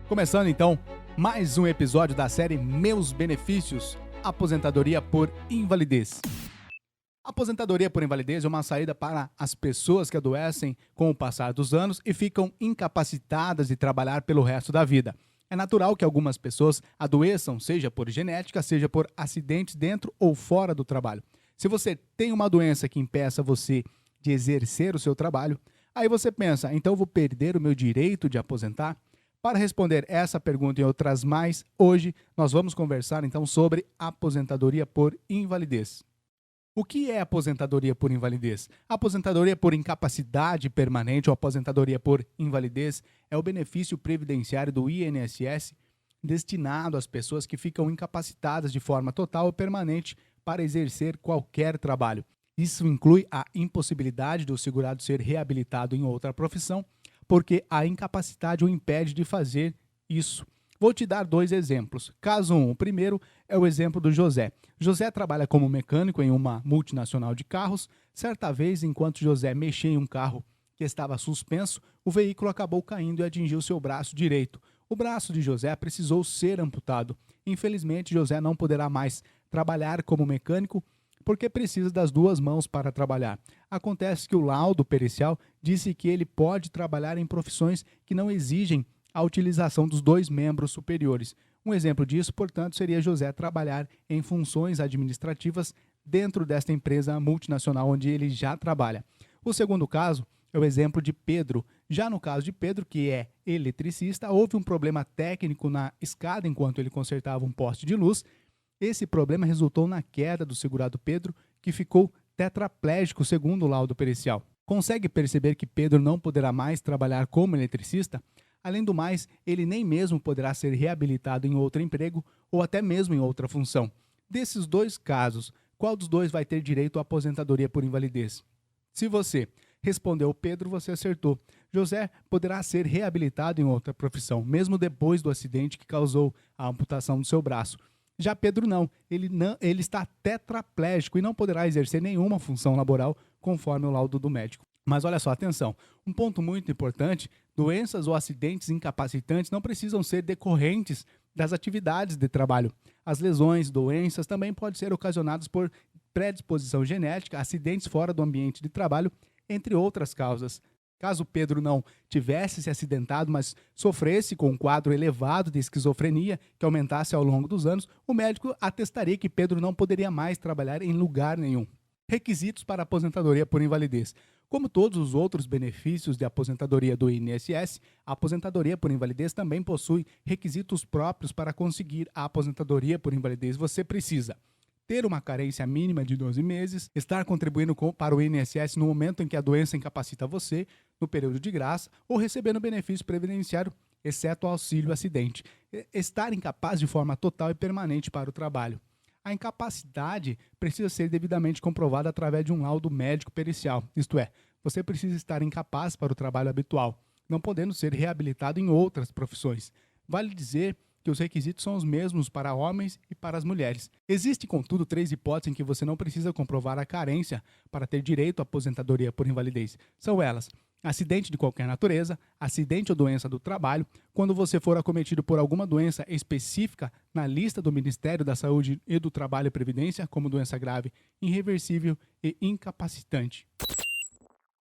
Começando então mais um episódio da série Meus Benefícios, aposentadoria por invalidez. Aposentadoria por invalidez é uma saída para as pessoas que adoecem com o passar dos anos e ficam incapacitadas de trabalhar pelo resto da vida. É natural que algumas pessoas adoeçam, seja por genética, seja por acidentes dentro ou fora do trabalho. Se você tem uma doença que impeça você de exercer o seu trabalho, aí você pensa, então eu vou perder o meu direito de aposentar? Para responder essa pergunta e outras mais, hoje nós vamos conversar então sobre aposentadoria por invalidez. O que é aposentadoria por invalidez? A aposentadoria por incapacidade permanente ou aposentadoria por invalidez é o benefício previdenciário do INSS destinado às pessoas que ficam incapacitadas de forma total ou permanente para exercer qualquer trabalho. Isso inclui a impossibilidade do segurado ser reabilitado em outra profissão, porque a incapacidade o impede de fazer isso. Vou te dar dois exemplos. Caso 1, o primeiro é o exemplo do José. José trabalha como mecânico em uma multinacional de carros. Certa vez, enquanto José mexia em um carro que estava suspenso, o veículo acabou caindo e atingiu seu braço direito. O braço de José precisou ser amputado. Infelizmente, José não poderá mais trabalhar como mecânico porque precisa das duas mãos para trabalhar. Acontece que o laudo pericial disse que ele pode trabalhar em profissões que não exigem a utilização dos dois membros superiores. Um exemplo disso, portanto, seria José trabalhar em funções administrativas dentro desta empresa multinacional onde ele já trabalha. O segundo caso é o exemplo de Pedro. Já no caso de Pedro, que é eletricista, houve um problema técnico na escada enquanto ele consertava um poste de luz. Esse problema resultou na queda do segurado Pedro, que ficou tetraplégico segundo o laudo pericial. Consegue perceber que Pedro não poderá mais trabalhar como eletricista? Além do mais, ele nem mesmo poderá ser reabilitado em outro emprego ou até mesmo em outra função. Desses dois casos, qual dos dois vai ter direito à aposentadoria por invalidez? Se você respondeu Pedro, você acertou. José poderá ser reabilitado em outra profissão, mesmo depois do acidente que causou a amputação do seu braço. Já Pedro não, ele está tetraplégico e não poderá exercer nenhuma função laboral conforme o laudo do médico. Mas olha só, atenção, um ponto muito importante, doenças ou acidentes incapacitantes não precisam ser decorrentes das atividades de trabalho. As lesões, doenças também podem ser ocasionadas por predisposição genética, acidentes fora do ambiente de trabalho, entre outras causas. Caso Pedro não tivesse se acidentado, mas sofresse com um quadro elevado de esquizofrenia que aumentasse ao longo dos anos, o médico atestaria que Pedro não poderia mais trabalhar em lugar nenhum. Requisitos para aposentadoria por invalidez. Como todos os outros benefícios de aposentadoria do INSS, a aposentadoria por invalidez também possui requisitos próprios para conseguir a aposentadoria por invalidez. Você precisa ter uma carência mínima de 12 meses, estar contribuindo para o INSS no momento em que a doença incapacita você, no período de graça, ou recebendo benefício previdenciário, exceto o auxílio acidente. Estar incapaz de forma total e permanente para o trabalho. A incapacidade precisa ser devidamente comprovada através de um laudo médico pericial, isto é, você precisa estar incapaz para o trabalho habitual, não podendo ser reabilitado em outras profissões. Vale dizer que os requisitos são os mesmos para homens e para as mulheres. Existem, contudo, 3 hipóteses em que você não precisa comprovar a carência para ter direito à aposentadoria por invalidez. São elas: acidente de qualquer natureza, acidente ou doença do trabalho, quando você for acometido por alguma doença específica na lista do Ministério da Saúde e do Trabalho e Previdência, como doença grave, irreversível e incapacitante.